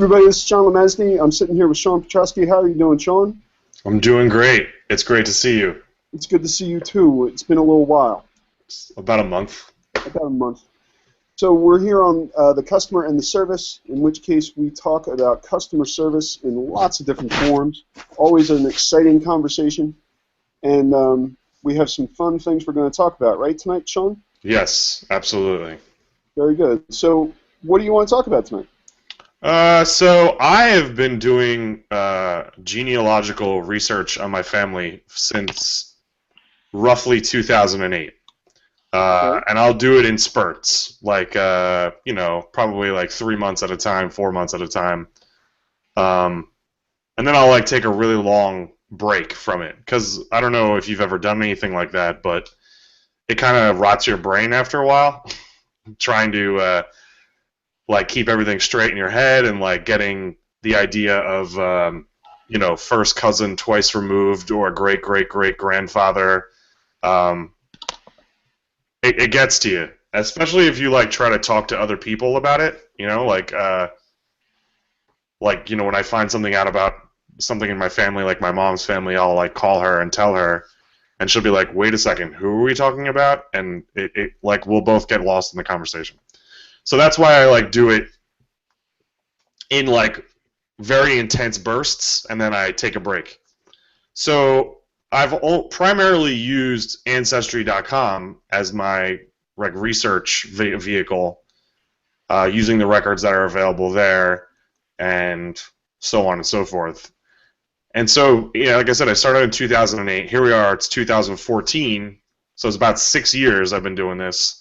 everybody, this is Sean Lemesney. I'm sitting here with Sean Petrosky. How are you doing, Sean? I'm doing great. It's great to see you. It's good to see you too. It's been a little while. About a month. About a month. So we're here on the customer and the service, in which case we talk about customer service in lots of different forms. Always an exciting conversation. And we have some fun things we're going to talk about, right, tonight, Sean? Yes, absolutely. Very good. So what do you want to talk about tonight? So I have been doing genealogical research on my family since roughly 2008. Okay. And I'll do it in spurts, like, probably like 3 months at a time, 4 months at a time. And then I'll like take a really long break from it, because I don't know if you've ever done anything like that, but it kind of rots your brain after a while, trying to like keep everything straight in your head and like getting the idea of first cousin twice removed or great great great grandfather. It gets to you, especially if you like try to talk to other people about it. When I find something out about something in my family, like my mom's family, I'll like call her and tell her, and she'll be like, "Wait a second, who are we talking about?" And it like we'll both get lost in the conversation. So that's why I like do it in like very intense bursts, and then I take a break. So I've primarily used Ancestry.com as my like research vehicle, using the records that are available there, and so on and so forth. And so, like I said, I started in 2008. Here we are, it's 2014, so it's about 6 years I've been doing this.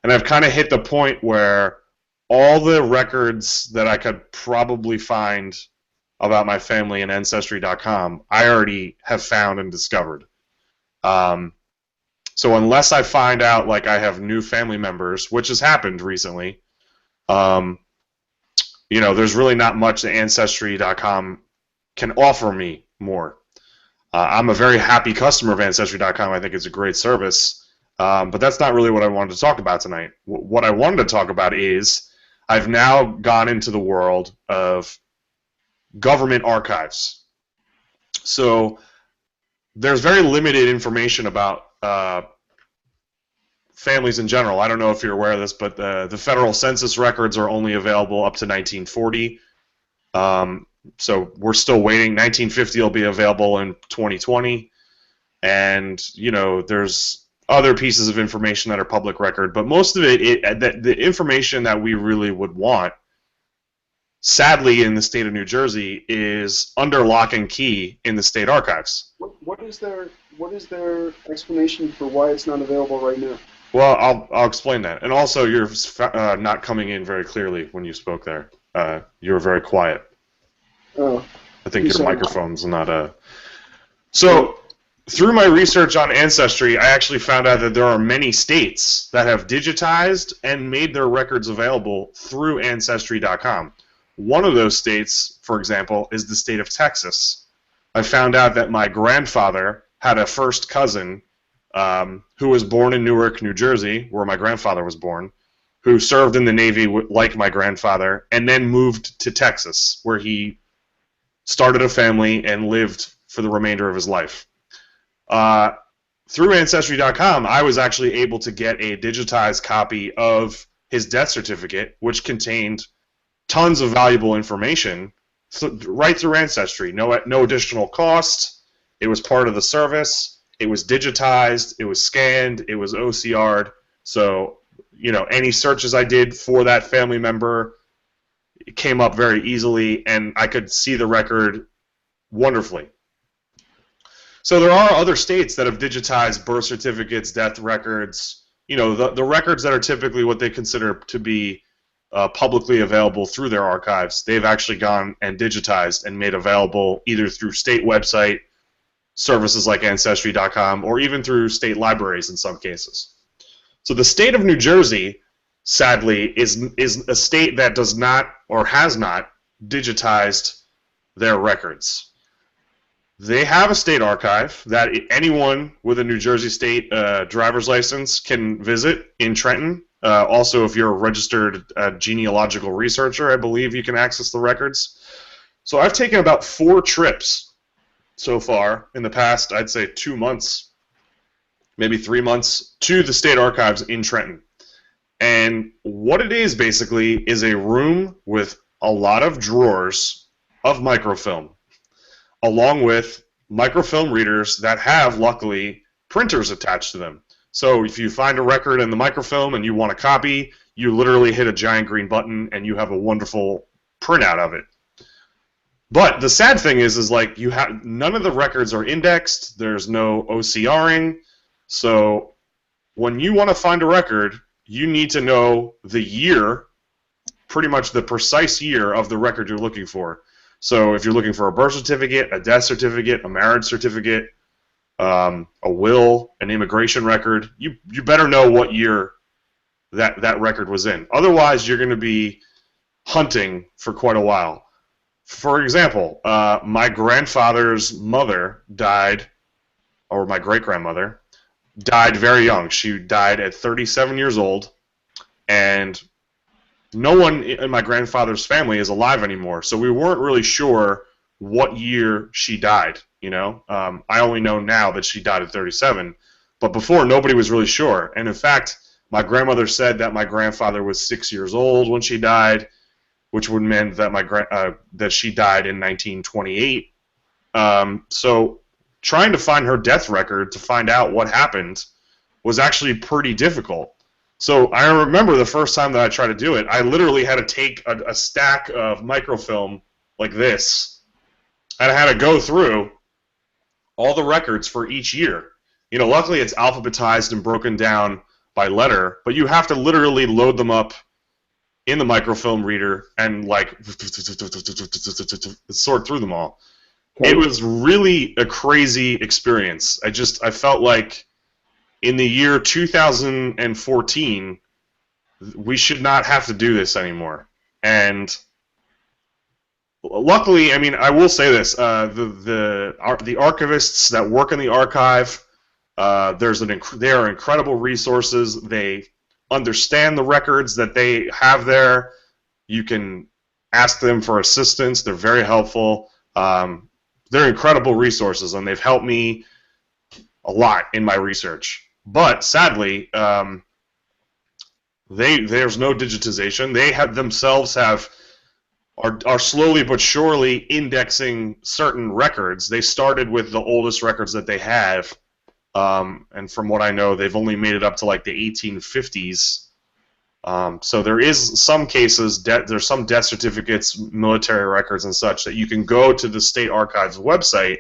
And I've kind of hit the point where all the records that I could probably find about my family in Ancestry.com, I already have found and discovered. So unless I find out like I have new family members, which has happened recently, there's really not much that Ancestry.com can offer me more. I'm a very happy customer of Ancestry.com. I think it's a great service, but that's not really what I wanted to talk about tonight. What I wanted to talk about is I've now gone into the world of government archives. So there's very limited information about families in general. I don't know if you're aware of this, but the federal census records are only available up to 1940. So we're still waiting. 1950 will be available in 2020. And, there's other pieces of information that are public record, but most of the information that we really would want, sadly, in the state of New Jersey, is under lock and key in the state archives. What is their explanation for why it's not available right now? Well, I'll explain that. And also, you're not coming in very clearly when you spoke there. You were very quiet. Oh. I think your microphone's not So, through my research on Ancestry, I actually found out that there are many states that have digitized and made their records available through Ancestry.com. One of those states, for example, is the state of Texas. I found out that my grandfather had a first cousin who was born in Newark, New Jersey, where my grandfather was born, who served in the Navy like my grandfather, and then moved to Texas, where he started a family and lived for the remainder of his life. Through Ancestry.com, I was actually able to get a digitized copy of his death certificate, which contained tons of valuable information right through Ancestry. No additional cost. It was part of the service. It was digitized. It was scanned. It was OCR'd. So, any searches I did for that family member, it came up very easily, and I could see the record wonderfully. So there are other states that have digitized birth certificates, death records, the records that are typically what they consider to be publicly available through their archives. They've actually gone and digitized and made available either through state website services like Ancestry.com or even through state libraries in some cases. So the state of New Jersey, sadly, is a state that does not or has not digitized their records. They have a state archive that anyone with a New Jersey state driver's license can visit in Trenton. Also, if you're a registered genealogical researcher, I believe you can access the records. So I've taken about 4 trips so far in the past, I'd say 2 months, maybe 3 months, to the state archives in Trenton. And what it is basically is a room with a lot of drawers of microfilm, along with microfilm readers that have, luckily, printers attached to them. So if you find a record in the microfilm and you want a copy, you literally hit a giant green button and you have a wonderful printout of it. But the sad thing is like you have none of the records are indexed. There's no OCRing. So when you want to find a record, you need to know the year, pretty much the precise year of the record you're looking for. So if you're looking for a birth certificate, a death certificate, a marriage certificate, a will, an immigration record, you better know what year that record was in. Otherwise, you're going to be hunting for quite a while. For example, my grandfather's mother died, or my great-grandmother, died very young. She died at 37 years old, and no one in my grandfather's family is alive anymore, so we weren't really sure what year she died, you know? I only know now that she died at 37, but before, nobody was really sure. And in fact, my grandmother said that my grandfather was 6 years old when she died, which would mean that that she died in 1928. So trying to find her death record to find out what happened was actually pretty difficult. So I remember the first time that I tried to do it, I literally had to take a stack of microfilm like this, and I had to go through all the records for each year. You know, luckily it's alphabetized and broken down by letter, but you have to literally load them up in the microfilm reader and like sort through them all. It was really a crazy experience. I felt like in the year 2014 we should not have to do this anymore. And luckily, I mean, I will say this: the archivists that work in the archive, they are incredible resources. They understand the records that they have there. You can ask them for assistance. They're very helpful. They're incredible resources, and they've helped me a lot in my research. But sadly, there's no digitization. They themselves are slowly but surely indexing certain records. They started with the oldest records that they have, and from what I know, they've only made it up to like the 1850s. So there is some cases, there's some death certificates, military records, and such that you can go to the state archives website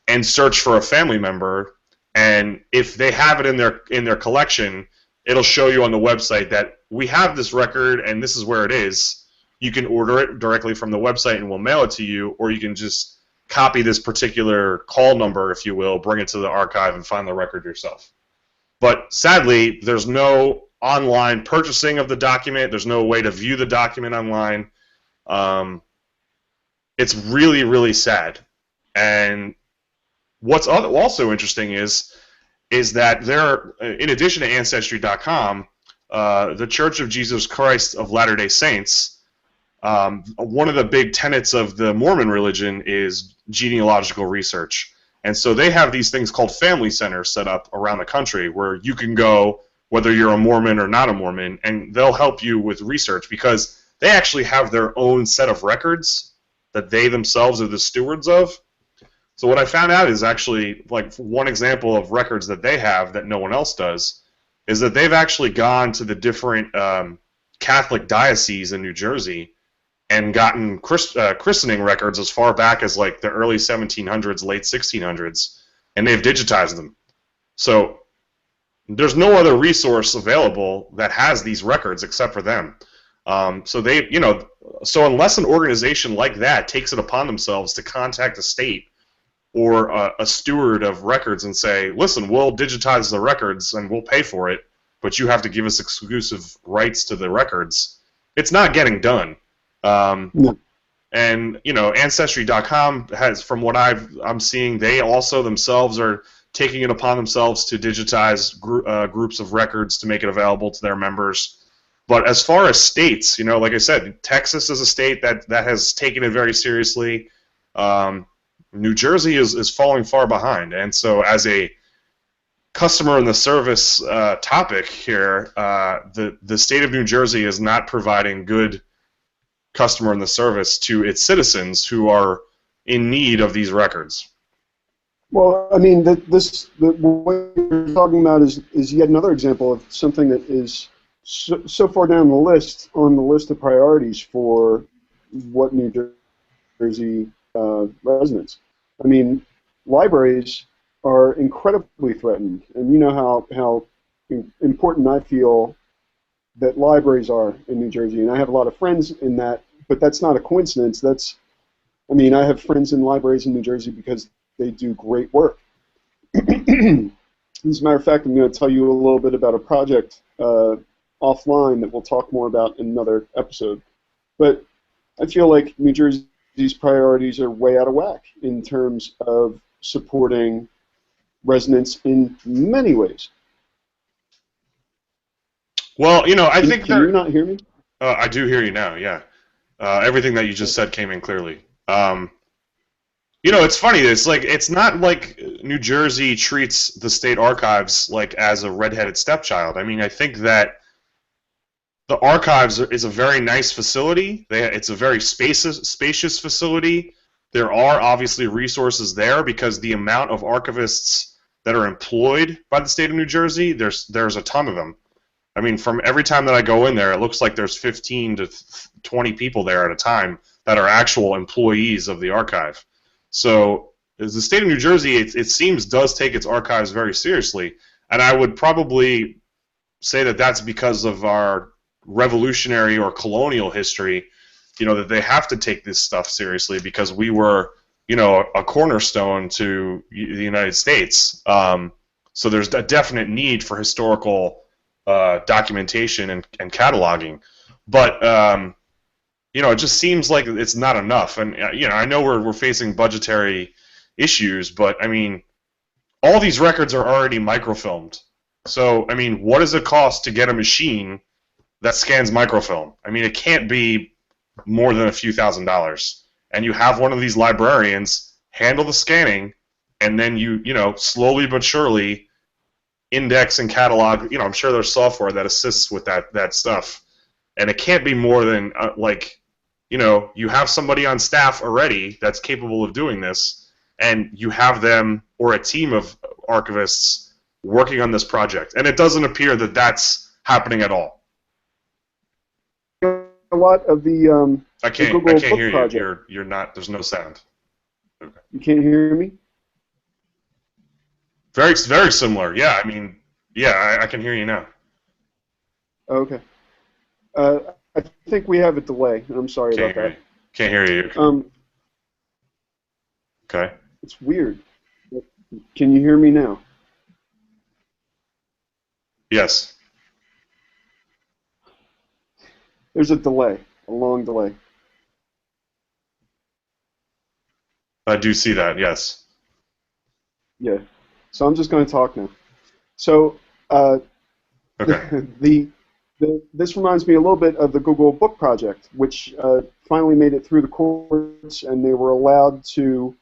and search for a family member, and if they have it in their collection, it'll show you on the website that we have this record and this is where it is. You can order it directly from the website and we'll mail it to you, or you can just copy this particular call number, if you will, bring it to the archive and find the record yourself. But sadly, there's no online purchasing of the document. There's no way to view the document online. It's really, really sad. And what's also interesting is that there, in addition to Ancestry.com, the Church of Jesus Christ of Latter-day Saints, one of the big tenets of the Mormon religion is genealogical research. And so they have these things called family centers set up around the country where you can go, whether you're a Mormon or not a Mormon, and they'll help you with research because they actually have their own set of records that they themselves are the stewards of. So what I found out is actually, like, one example of records that they have that no one else does is that they've actually gone to the different Catholic dioceses in New Jersey and gotten christening records as far back as like the early 1700s, late 1600s, and they've digitized them. So there's no other resource available that has these records except for them. So unless an organization like that takes it upon themselves to contact a state or a steward of records and say, listen, we'll digitize the records and we'll pay for it, but you have to give us exclusive rights to the records, it's not getting done. No. And Ancestry.com has, from what I'm seeing, they also themselves are taking it upon themselves to digitize groups of records to make it available to their members. But as far as states, like I said, Texas is a state that has taken it very seriously. New Jersey is falling far behind, and so as a customer in the service topic here, the state of New Jersey is not providing good customer in the service to its citizens who are in need of these records. Well, I mean, what you're talking about is yet another example of something that is so far down the list on the list of priorities for what New Jersey residents. I mean, libraries are incredibly threatened, and you know how important I feel that libraries are in New Jersey, and I have a lot of friends in that, but that's not a coincidence. I have friends in libraries in New Jersey because they do great work. As a matter of fact, I'm going to tell you a little bit about a project offline that we'll talk more about in another episode. But I feel like New Jersey's priorities are way out of whack in terms of supporting residents in many ways. Well, I think Can you not hear me? I do hear you now, yeah. Everything that you just said came in clearly. It's funny. It's not like New Jersey treats the state archives like as a redheaded stepchild. I mean, I think that the archives is a very nice facility. It's a very spacious facility. There are obviously resources there because the amount of archivists that are employed by the state of New Jersey, there's a ton of them. I mean, from every time that I go in there, it looks like there's 15 to 20 people there at a time that are actual employees of the archive. So as the state of New Jersey, it seems, does take its archives very seriously, and I would probably say that that's because of our revolutionary or colonial history, that they have to take this stuff seriously because we were, a cornerstone to the United States. So there's a definite need for historical documentation and cataloging. But, it just seems like it's not enough. And, I know we're facing budgetary issues, but, I mean, all these records are already microfilmed. So, I mean, what does it cost to get a machine that scans microfilm? I mean, it can't be more than a few $1,000s. And you have one of these librarians handle the scanning, and then you slowly but surely index and catalog. I'm sure there's software that assists with that stuff. And it can't be more than, you have somebody on staff already that's capable of doing this, and you have them, or a team of archivists, working on this project. And it doesn't appear that that's happening at all. A lot of the I can't hear you. Project. You're not. There's no sound. Okay. You can't hear me? Very similar. Yeah. I mean, yeah. I can hear you now. Okay. I think we have a delay. I'm sorry about that. Can't hear you. Okay. It's weird. Can you hear me now? Yes. There's a delay, a long delay. I do see that, yes. Yeah. So I'm just going to talk now. So okay. This reminds me a little bit of the Google Book Project, which finally made it through the courts, and they were allowed to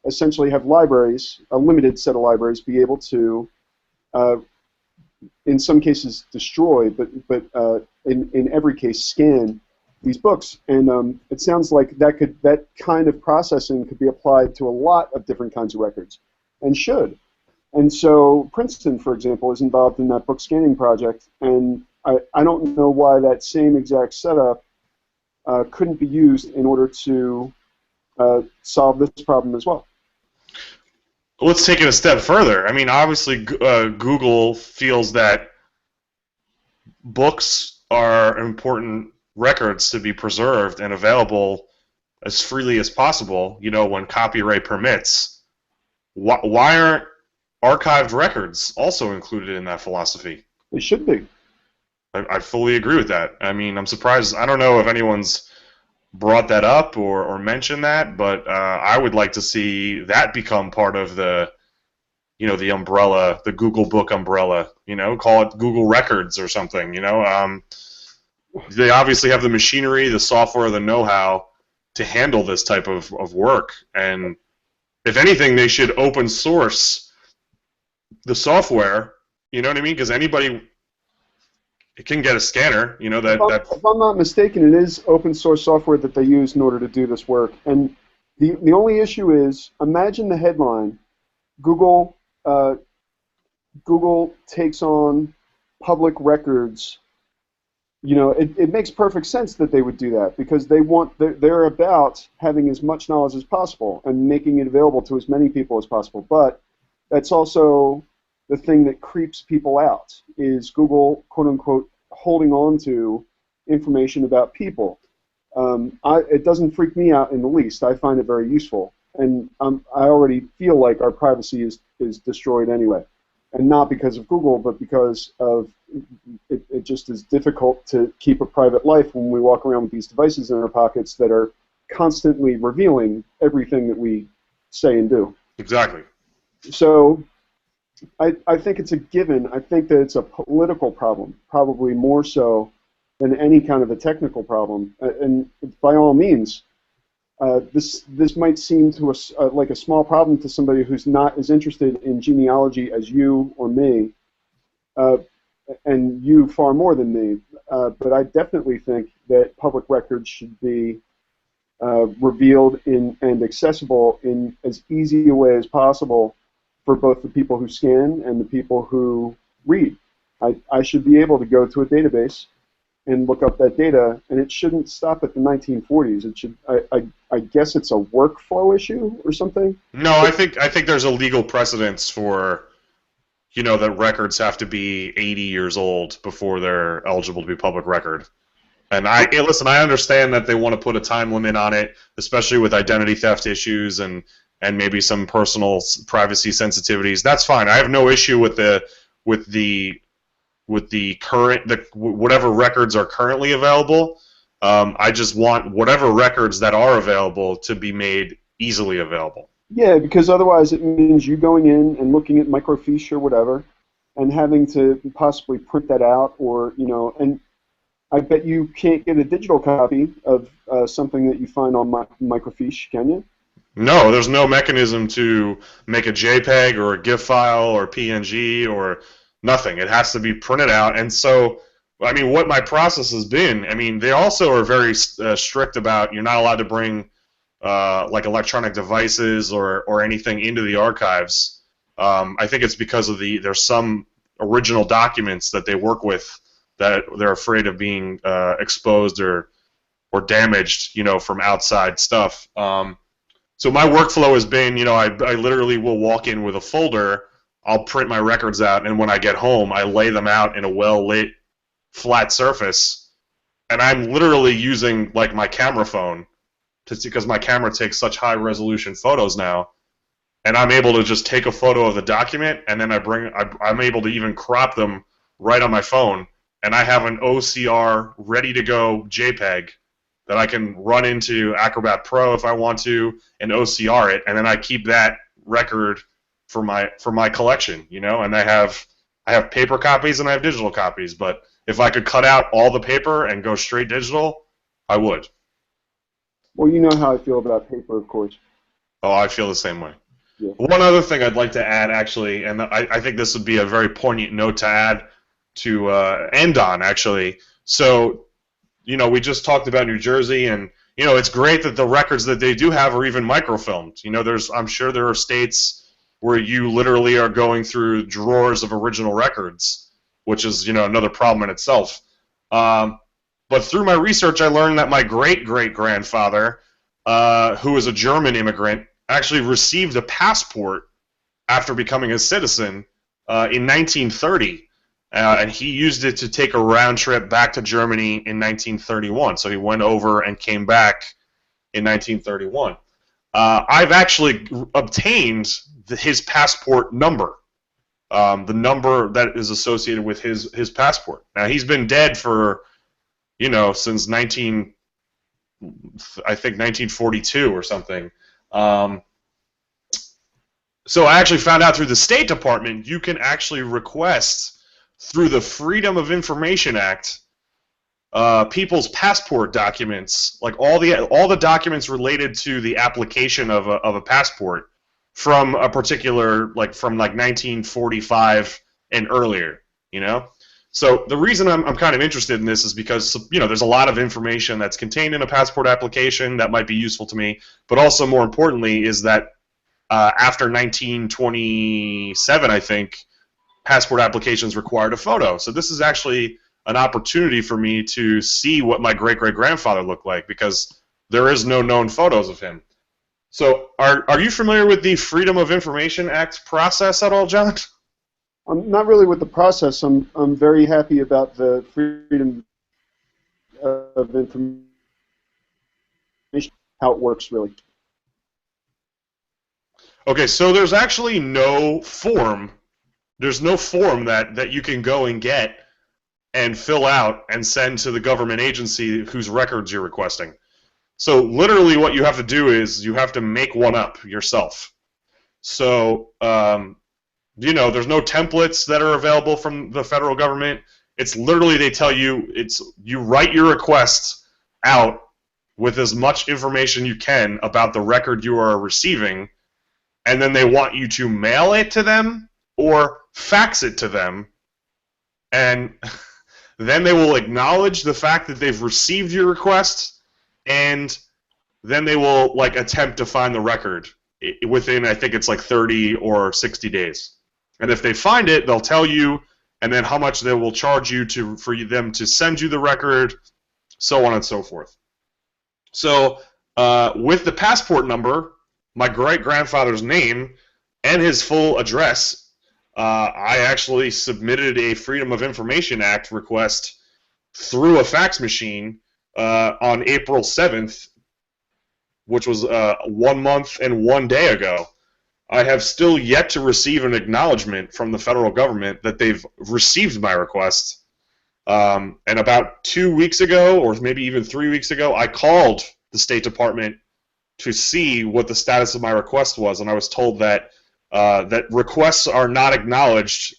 essentially have libraries, a limited set of libraries, be able to, in some cases, destroy, but in every case, scan these books. And it sounds like that kind of processing could be applied to a lot of different kinds of records, and should. And so Princeton, for example, is involved in that book scanning project, and I don't know why that same exact setup couldn't be used in order to solve this problem as well. Let's take it a step further. I mean, obviously, Google feels that books are important records to be preserved and available as freely as possible, when copyright permits. Why aren't archived records also included in that philosophy? They should be. I fully agree with that. I mean, I'm surprised. I don't know if anyone's brought that up or mentioned that, but I would like to see that become part of the the umbrella, the Google Book umbrella. Call it Google Records or something. They obviously have the machinery, the software, the know-how to handle this type of work. And if anything, they should open source the software. You know what I mean? Because anybody can get a scanner. If I'm not mistaken, it is open source software that they use in order to do this work. And the only issue is, imagine the headline: Google takes on public records. It makes perfect sense that they would do that, because they're about having as much knowledge as possible and making it available to as many people as possible. But that's also the thing that creeps people out, is Google, quote unquote, holding on to information about people. It doesn't freak me out in the least. I find it very useful, and I already feel like our privacy is destroyed anyway. And not because of Google, but because of it just is difficult to keep a private life when we walk around with these devices in our pockets that are constantly revealing everything that we say and do. Exactly. So I think it's a given. I think that it's a political problem, probably more so than any kind of a technical problem. And by all means, this might seem to us like a small problem to somebody who's not as interested in genealogy as you or me, and you far more than me. But I definitely think that public records should be revealed and accessible in as easy a way as possible for both the people who scan and the people who read. I should be able to go to a database and look up that data, and it shouldn't stop at the 1940s. It should. I guess it's a workflow issue or something. No, I think there's a legal precedence for, that records have to be 80 years old before they're eligible to be public record. And listen, I understand that they want to put a time limit on it, especially with identity theft issues and maybe some personal privacy sensitivities. That's fine. I have no issue with the current whatever records are currently available. I just want whatever records that are available to be made easily available. Yeah, because otherwise it means you going in and looking at microfiche or whatever, and having to possibly print that out, or and I bet you can't get a digital copy of something that you find on microfiche, can you? No, there's no mechanism to make a JPEG or a GIF file or PNG or nothing. It has to be printed out. And so, what my process has been, they also are very strict about you're not allowed to bring like electronic devices or anything into the archives. I think it's because of there's some original documents that they work with that they're afraid of being exposed or damaged, from outside stuff. So my workflow has been, I literally will walk in with a folder, I'll print my records out, and when I get home, I lay them out in a well-lit, flat surface, and I'm literally using like my camera phone, because my camera takes such high-resolution photos now, and I'm able to just take a photo of the document, and then I'm able to even crop them right on my phone, and I have an OCR ready-to-go JPEG that I can run into Acrobat Pro if I want to, and OCR it, and then I keep that record for my collection, and I have paper copies and I have digital copies, but if I could cut out all the paper and go straight digital, I would. Well, you know how I feel about paper, of course. Oh, I feel the same way. Yeah. One other thing I'd like to add, actually, and I think this would be a very poignant note to add to end on, actually. So, we just talked about New Jersey, and it's great that the records that they do have are even microfilmed. I'm sure there are states where you literally are going through drawers of original records, which is another problem in itself. But through my research, I learned that my great-great-grandfather, who was a German immigrant, actually received a passport after becoming a citizen in 1930. And he used it to take a round trip back to Germany in 1931. So he went over and came back in 1931. I've actually obtained his passport number, the number that is associated with his passport. Now, he's been dead for, since I think 1942 or something. So I actually found out through the State Department you can actually request through the Freedom of Information Act people's passport documents, like all the documents related to the application of a passport from a particular, like from like 1945 and earlier, you know. So the reason I'm kind of interested in this is because, you know, there's a lot of information that's contained in a passport application that might be useful to me, but also more importantly is that after 1927, I think, passport applications required a photo. So this is actually an opportunity for me to see what my great-great-grandfather looked like, because there is no known photos of him. So are you familiar with the Freedom of Information Act process at all, John? I'm not really with the process. I'm very happy about the freedom of information, how it works, really. Okay, so there's actually no form. There's no form that you can go and get and fill out and send to the government agency whose records you're requesting. So literally what you have to do is you have to make one up yourself. So, you know, there's no templates that are available from the federal government. It's literally, they tell you, you write your request out with as much information you can about the record you are receiving, and then they want you to mail it to them or fax it to them, and then they will acknowledge the fact that they've received your request, and then they will like attempt to find the record within, I think it's like 30 or 60 days. And if they find it, they'll tell you, and then how much they will charge you for them to send you the record, so on and so forth. So with the passport number, my great-grandfather's name, and his full address, I actually submitted a Freedom of Information Act request through a fax machine on April 7th, which was 1 month and 1 day ago. I have still yet to receive an acknowledgement from the federal government that they've received my request. And about 2 weeks ago, or maybe even 3 weeks ago, I called the State Department to see what the status of my request was, and I was told that that requests are not acknowledged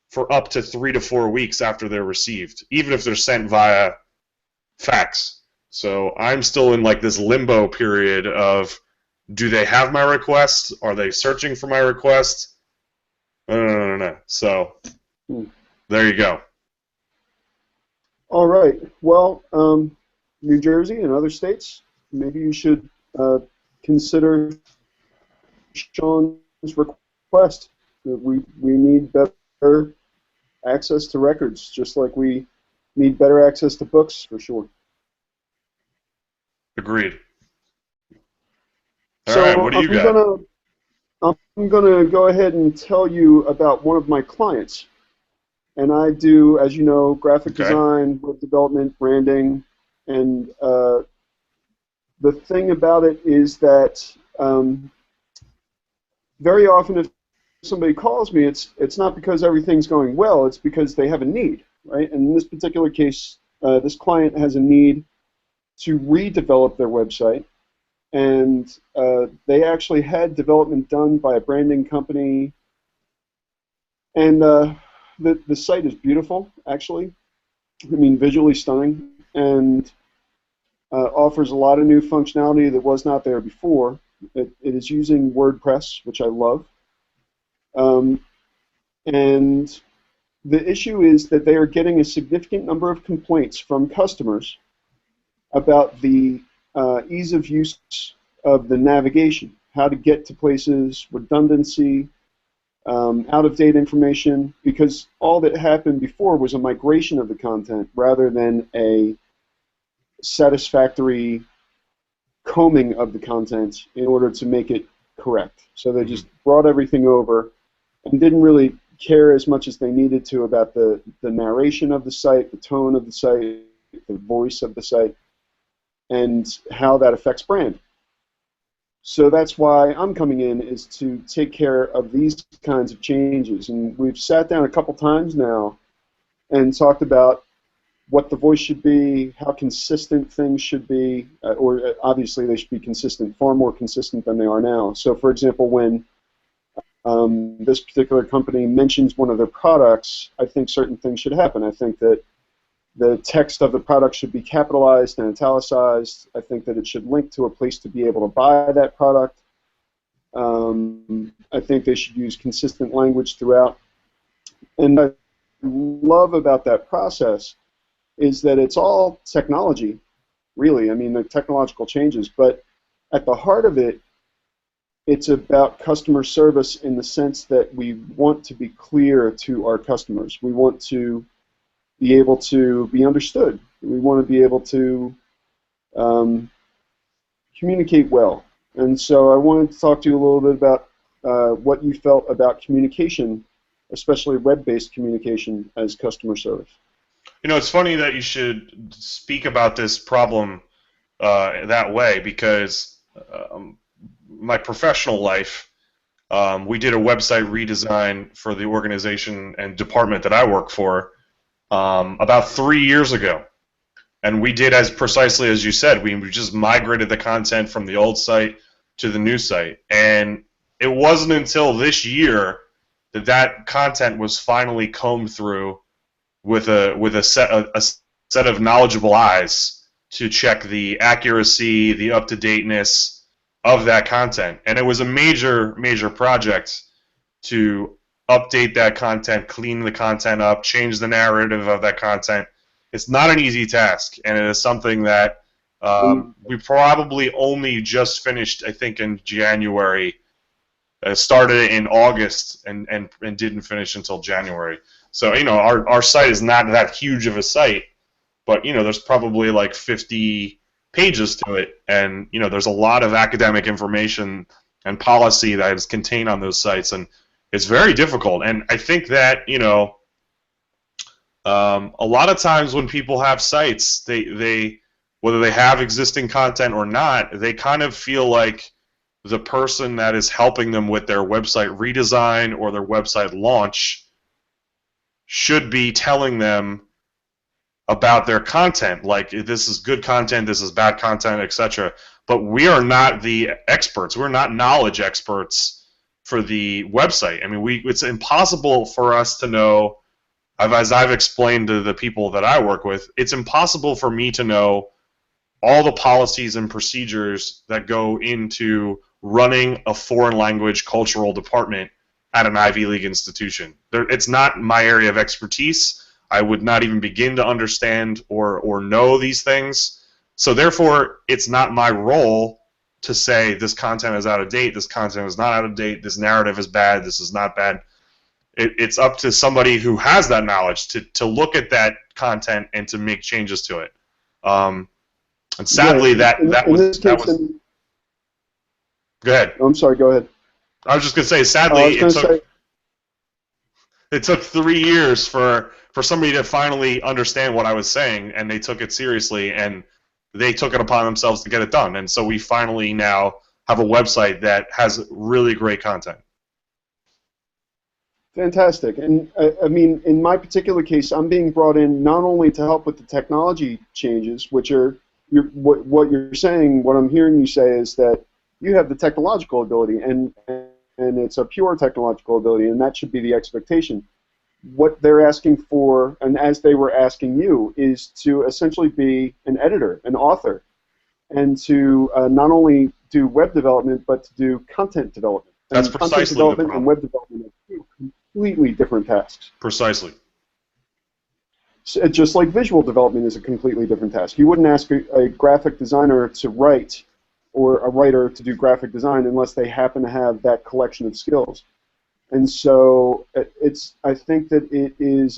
for up to 3 to 4 weeks after they're received, even if they're sent via fax. So I'm still in like this limbo period of, do they have my request? Are they searching for my request? No. So there you go. All right. Well, New Jersey and other states, maybe you should consider Sean's request. We need better access to records, just like we need better access to books, for sure. Agreed. All So right, what do you got? I'm gonna go ahead and tell you about one of my clients. And I do, as you know, graphic design, web development, branding, and the thing about it is that very often if somebody calls me, it's not because everything's going well, it's because they have a need, right? And in this particular case, this client has a need to redevelop their website, and they actually had development done by a branding company, and the site is beautiful, actually. I mean, visually stunning, and offers a lot of new functionality that was not there before. It is using WordPress, which I love. And the issue is that they are getting a significant number of complaints from customers about the ease of use of the navigation, how to get to places, redundancy, out-of-date information, because all that happened before was a migration of the content rather than a satisfactory combing of the content in order to make it correct. So they just brought everything over and didn't really care as much as they needed to about the narration of the site, the tone of the site, the voice of the site, and how that affects brand. So that's why I'm coming in, is to take care of these kinds of changes. And we've sat down a couple times now and talked about what the voice should be, how consistent things should be, or obviously they should be consistent, far more consistent than they are now. So for example, when this particular company mentions one of their products, I think certain things should happen. I think that the text of the product should be capitalized and italicized. I think that it should link to a place to be able to buy that product. I think they should use consistent language throughout. And what I love about that process is that it's all technology, really. I mean, the technological changes, but at the heart of it, it's about customer service in the sense that we want to be clear to our customers. We want to be able to be understood. We want to be able to communicate well. And so I wanted to talk to you a little bit about what you felt about communication, especially web-based communication as customer service. You know, it's funny that you should speak about this problem that way, because my professional life, we did a website redesign for the organization and department that I work for about 3 years ago. And we did as precisely as you said. We just migrated the content from the old site to the new site. And it wasn't until this year that that content was finally combed through with a set of knowledgeable eyes to check the accuracy, the up-to-dateness of that content. And it was a major project to update that content, clean the content up, change the narrative of that content. It's not an easy task, and it is something that we probably only just finished, I think, in January. Started in August and didn't finish until January. So, you know, our site is not that huge of a site, but, you know, there's probably like 50 pages to it, and, you know, there's a lot of academic information and policy that is contained on those sites, and it's very difficult. And I think that, you know, a lot of times when people have sites, they whether they have existing content or not, they kind of feel like the person that is helping them with their website redesign or their website launch should be telling them about their content, like this is good content, this is bad content, etc. But we are not the experts. We're not knowledge experts for the website. I mean, it's impossible for us to know, as I've explained to the people that I work with, it's impossible for me to know all the policies and procedures that go into running a foreign language cultural department at an Ivy League institution. It's not my area of expertise. I would not even begin to understand or know these things. So therefore, it's not my role to say this content is out of date, this content is not out of date, this narrative is bad, this is not bad. It's up to somebody who has that knowledge to look at that content and to make changes to it. And sadly, Yeah, that was. Go ahead. I'm sorry. Go ahead. I was just gonna say, sadly, it took 3 years for somebody to finally understand what I was saying, and they took it seriously, and they took it upon themselves to get it done. And so we finally now have a website that has really great content. Fantastic. And I mean, in my particular case, I'm being brought in not only to help with the technology changes, which are what you're saying. What I'm hearing you say is that you have the technological ability, and it's a pure technological ability, and that should be the expectation. What they're asking for, and as they were asking you, is to essentially be an editor, an author, and to not only do web development, but to do content development. That's and precisely content development the problem. and web development are two completely different tasks. Precisely. So, just like visual development is a completely different task. You wouldn't ask a graphic designer to write or a writer to do graphic design unless they happen to have that collection of skills. And so I think that it is,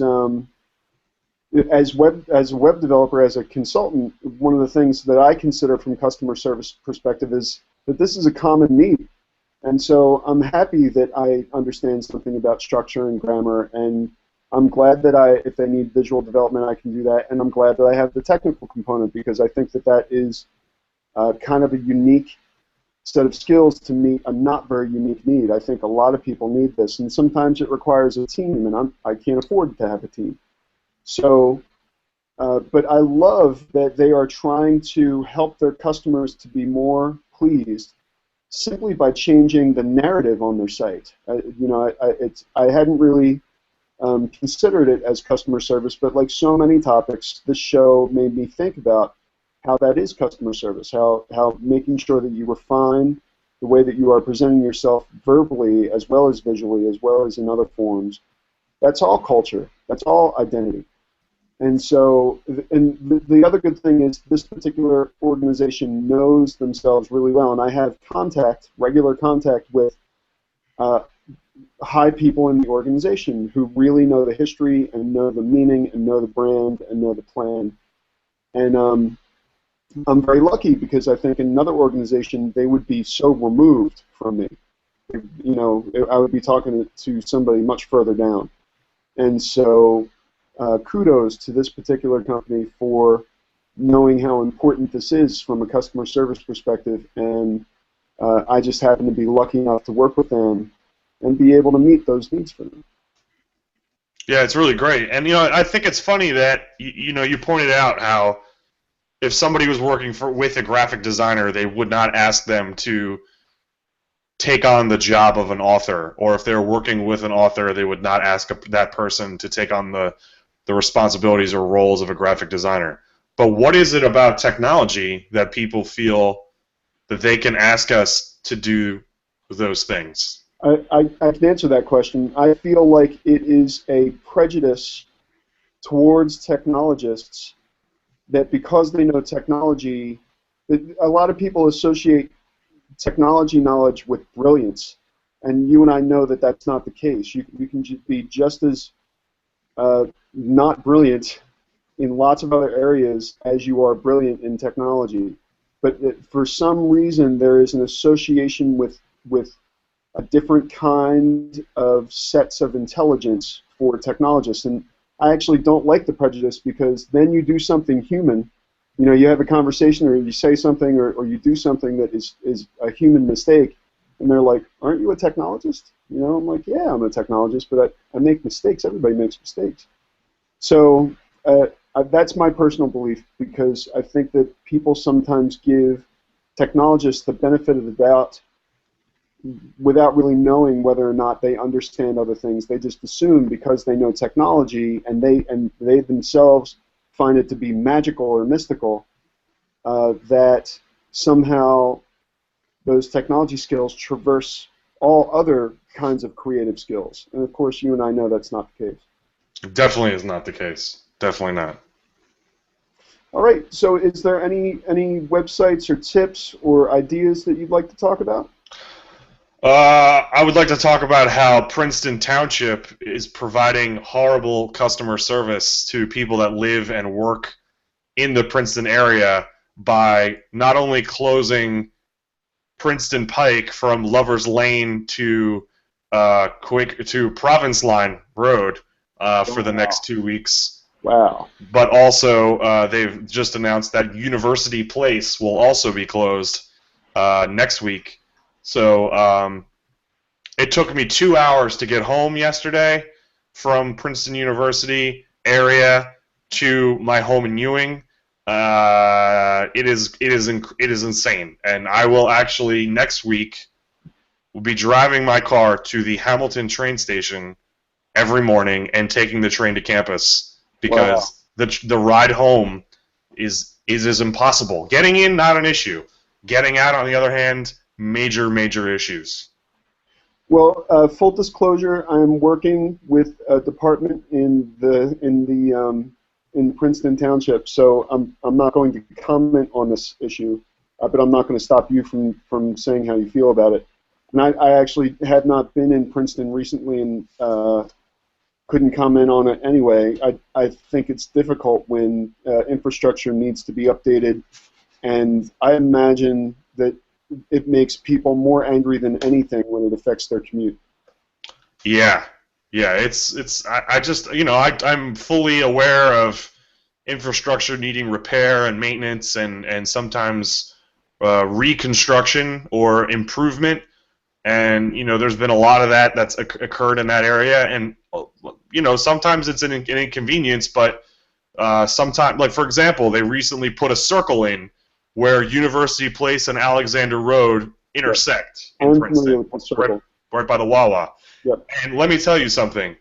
as a web developer, as a consultant, one of the things that I consider from customer service perspective is that this is a common need. And so I'm happy that I understand something about structure and grammar, and I'm glad that if they need visual development, I can do that, and I'm glad that I have the technical component, because I think that is kind of a unique set of skills to meet a not very unique need. I think a lot of people need this, and sometimes it requires a team, and I can't afford to have a team. So, but I love that they are trying to help their customers to be more pleased, simply by changing the narrative on their site. I hadn't really considered it as customer service, but like so many topics, this show made me think about how that is customer service, how making sure that you refine the way that you are presenting yourself verbally as well as visually as well as in other forms. That's all culture. That's all identity. And so, and the other good thing is this particular organization knows themselves really well, and I have regular contact with high people in the organization who really know the history and know the meaning and know the brand and know the plan. And I'm very lucky because I think in another organization they would be so removed from me. I would be talking to somebody much further down. And so kudos to this particular company for knowing how important this is from a customer service perspective, and I just happen to be lucky enough to work with them and be able to meet those needs for them. Yeah, it's really great. And I think it's funny that you pointed out how if somebody was working with a graphic designer, they would not ask them to take on the job of an author, or if they're working with an author, they would not ask that person to take on the responsibilities or roles of a graphic designer. But what is it about technology that people feel that they can ask us to do those things? I can answer that question. I feel like it is a prejudice towards technologists that because they know technology, a lot of people associate technology knowledge with brilliance, and you and I know that that's not the case. You can be just as not brilliant in lots of other areas as you are brilliant in technology. But for some reason, there is an association with a different kind of sets of intelligence for technologists. And I actually don't like the prejudice, because then you do something human. You have a conversation or you say something or you do something that is a human mistake, and they're like, aren't you a technologist? I'm like, yeah, I'm a technologist, but I make mistakes. Everybody makes mistakes. So that's my personal belief, because I think that people sometimes give technologists the benefit of the doubt without really knowing whether or not they understand other things. They just assume because they know technology and they themselves find it to be magical or mystical, that somehow those technology skills traverse all other kinds of creative skills. And of course, you and I know that's not the case. It definitely is not the case. Definitely not. All right. So, is there any websites or tips or ideas that you'd like to talk about? I would like to talk about how Princeton Township is providing horrible customer service to people that live and work in the Princeton area by not only closing Princeton Pike from Lover's Lane to Province Line Road for the next 2 weeks. Wow. But also they've just announced that University Place will also be closed next week. So it took me 2 hours to get home yesterday from Princeton University area to my home in Ewing. It is insane, and I will actually next week will be driving my car to the Hamilton train station every morning and taking the train to campus, because the ride home is impossible. Getting in, not an issue. Getting out, on the other hand, major issues. Well, full disclosure, I'm working with a department in Princeton Township, so I'm not going to comment on this issue, but I'm not going to stop you from saying how you feel about it. And I actually have not been in Princeton recently and couldn't comment on it anyway. I think it's difficult when infrastructure needs to be updated, and I imagine that it makes people more angry than anything when it affects their commute. Yeah, I'm fully aware of infrastructure needing repair and maintenance and sometimes reconstruction or improvement, and there's been a lot of that's occurred in that area, and sometimes it's an inconvenience, but sometimes, like for example, they recently put a circle in where University Place and Alexander Road intersect I'm in familiar Princeton, with the circle. right by the Wawa. Yep. And let me tell you something.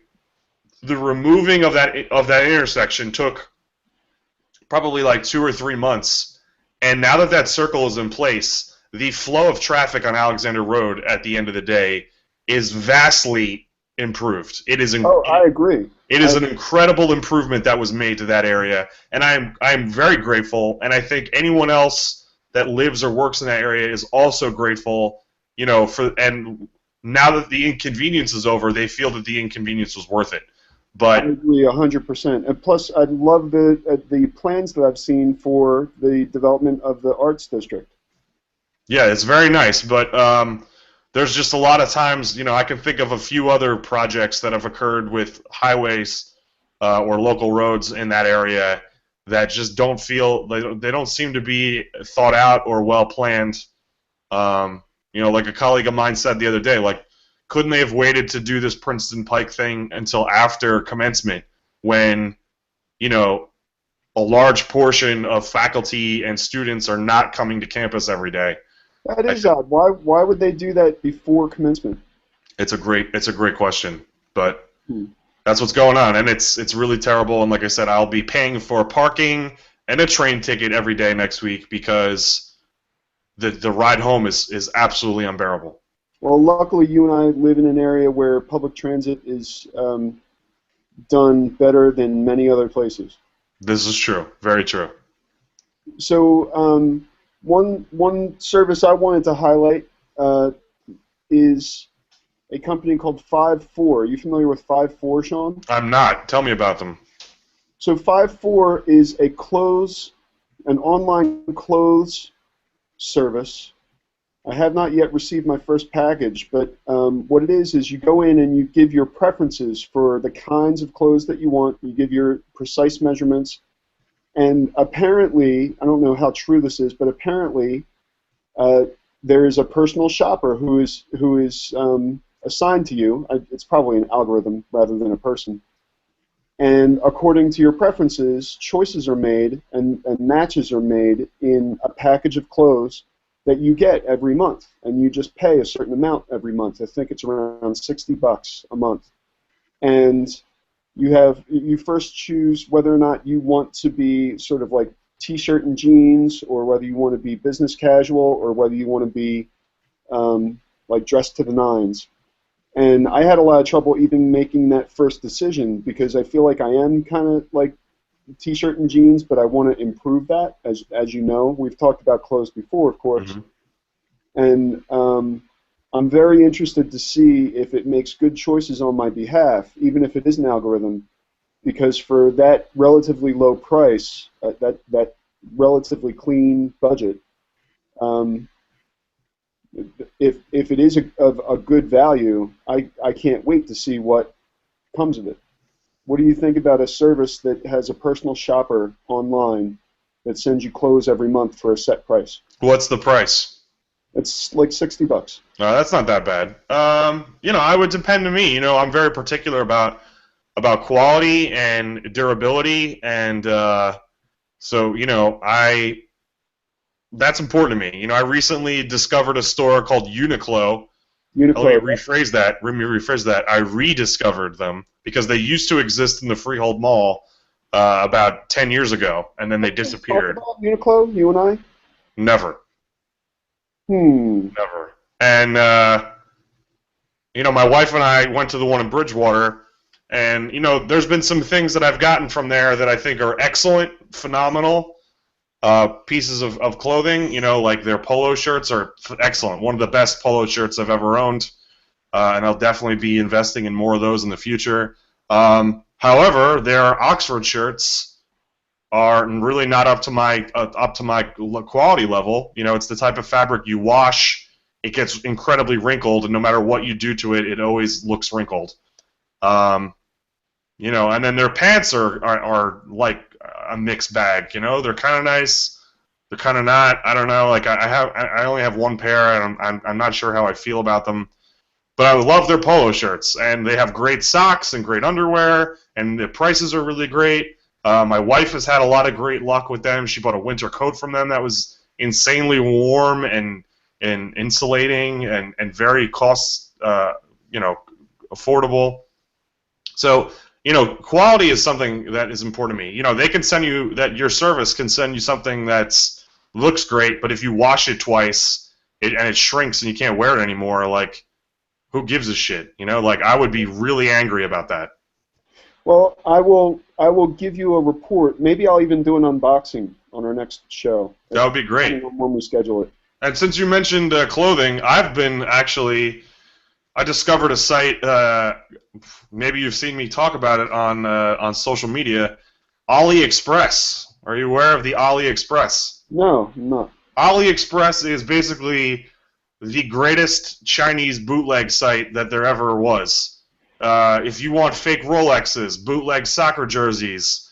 The removing of that intersection took probably like 2 or 3 months, and now that that circle is in place, the flow of traffic on Alexander Road at the end of the day is vastly improved. It is. I agree. It is an incredible improvement that was made to that area, and I'm very grateful. And I think anyone else that lives or works in that area is also grateful. You know, and now that the inconvenience is over, they feel that the inconvenience was worth it. But I agree 100%. And plus, I love the plans that I've seen for the development of the arts district. yeah, it's very nice. But there's just a lot of times, you know, I can think of a few other projects that have occurred with highways or local roads in that area that just don't feel, they don't seem to be thought out or well planned. You know, like a colleague of mine said the other day, like, couldn't they have waited to do this Princeton Pike thing until after commencement when, you know, a large portion of faculty and students are not coming to campus every day? That is odd. Why would they do that before commencement? It's a great question, but that's what's going on, and it's really terrible. And like I said, I'll be paying for parking and a train ticket every day next week because the ride home is absolutely unbearable. Well, luckily you and I live in an area where public transit is done better than many other places. This is true, very true. So one service I wanted to highlight is a company called 5-4. Are you familiar with 5-4, Sean? I'm not. Tell me about them. So 5-4 is an online clothes service. I have not yet received my first package, but what it is you go in and you give your preferences for the kinds of clothes that you want. You give your precise measurements, and apparently, I don't know how true this is, but apparently there is a personal shopper who is assigned to you. It's probably an algorithm rather than a person. And according to your preferences, choices are made and matches are made in a package of clothes that you get every month, and you just pay a certain amount every month. I think it's around $60 a month. And you first choose whether or not you want to be sort of like t-shirt and jeans, or whether you want to be business casual, or whether you want to be like dressed to the nines. And I had a lot of trouble even making that first decision because I feel like I am kind of like t-shirt and jeans, but I want to improve that. As you know, we've talked about clothes before, of course. And I'm very interested to see if it makes good choices on my behalf, even if it is an algorithm, because for that relatively low price, that relatively clean budget, if it is of a good value, I can't wait to see what comes of it. What do you think about a service that has a personal shopper online that sends you clothes every month for a set price? What's the price? It's like $60. No, that's not that bad. You know, I would depend on me. You know, I'm very particular about quality and durability, and so you know, that's important to me. You know, I recently discovered a store called Uniqlo. Let me rephrase that. I rediscovered them because they used to exist in the Freehold Mall about 10 years ago, and then they disappeared. Talk about Uniqlo, you and I? Never. Never. And you know, my wife and I went to the one in Bridgewater, and you know, there's been some things that I've gotten from there that I think are excellent, phenomenal pieces of clothing. You know, like their polo shirts are excellent. One of the best polo shirts I've ever owned, and I'll definitely be investing in more of those in the future. However, their Oxford shirts are really not up to my quality level. You know, it's the type of fabric you wash, it gets incredibly wrinkled, and no matter what you do to it, it always looks wrinkled. You know, and then their pants are like a mixed bag. You know, they're kind of nice, they're kind of not. I don't know. Like I only have one pair, and I'm not sure how I feel about them. But I love their polo shirts, and they have great socks and great underwear, and the prices are really great. My wife has had a lot of great luck with them. She bought a winter coat from them that was insanely warm and and insulating and very cost, affordable. So, quality is something that is important to me. They can send you that your service can send you something that's looks great, but if you wash it twice and it shrinks and you can't wear it anymore, like, who gives a shit? Like, I would be really angry about that. Well, I will give you a report. Maybe I'll even do an unboxing on our next show. That would be great. Depending on when we schedule it. And since you mentioned clothing, I've been actually, I discovered a site. Maybe you've seen me talk about it on social media. AliExpress. Are you aware of the AliExpress? No, I'm not. AliExpress is basically the greatest Chinese bootleg site that there ever was. If you want fake Rolexes, bootleg soccer jerseys,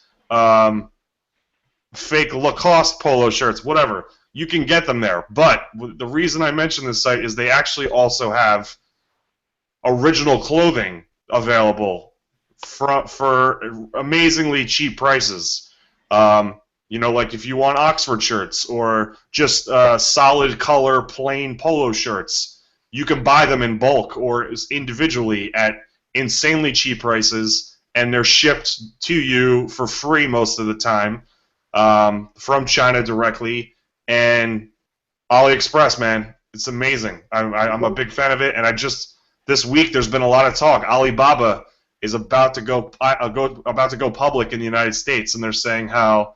fake Lacoste polo shirts, whatever, you can get them there. But the reason I mention this site is they actually also have original clothing available for amazingly cheap prices. Like if you want Oxford shirts or just solid color plain polo shirts, you can buy them in bulk or individually at insanely cheap prices, and they're shipped to you for free most of the time from China directly. And AliExpress, man, it's amazing. I'm a big fan of it, and this week there's been a lot of talk. Alibaba is about to go public in the United States, and they're saying how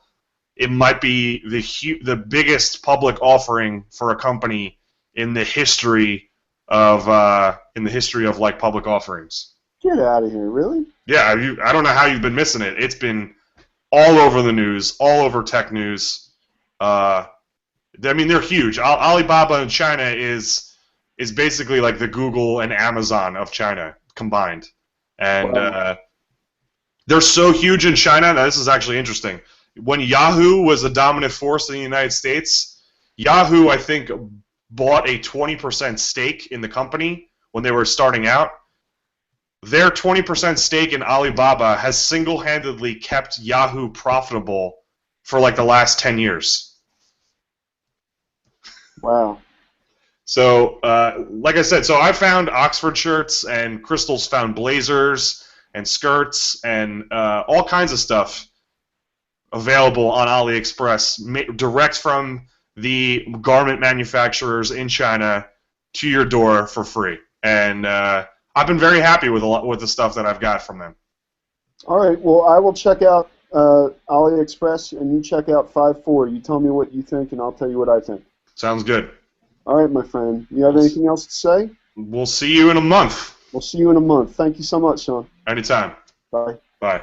it might be the biggest public offering for a company in the history of like public offerings. Get out of here, really? Yeah, I don't know how you've been missing it. It's been all over the news, all over tech news. They're huge. Alibaba in China is basically like the Google and Amazon of China combined. And wow. They're so huge in China. Now, this is actually interesting. When Yahoo was a dominant force in the United States, Yahoo, I think, bought a 20% stake in the company when they were starting out. Their 20% stake in Alibaba has single-handedly kept Yahoo profitable for like the last 10 years. Wow. So, like I said, so I found Oxford shirts, and Crystal's found blazers and skirts and all kinds of stuff available on AliExpress, direct from the garment manufacturers in China to your door for free. And I've been very happy with the stuff that I've got from them. All right. Well, I will check out AliExpress, and you check out 5.4. You tell me what you think, and I'll tell you what I think. Sounds good. All right, my friend. You have anything else to say? We'll see you in a month. We'll see you in a month. Thank you so much, Sean. Anytime. Bye. Bye.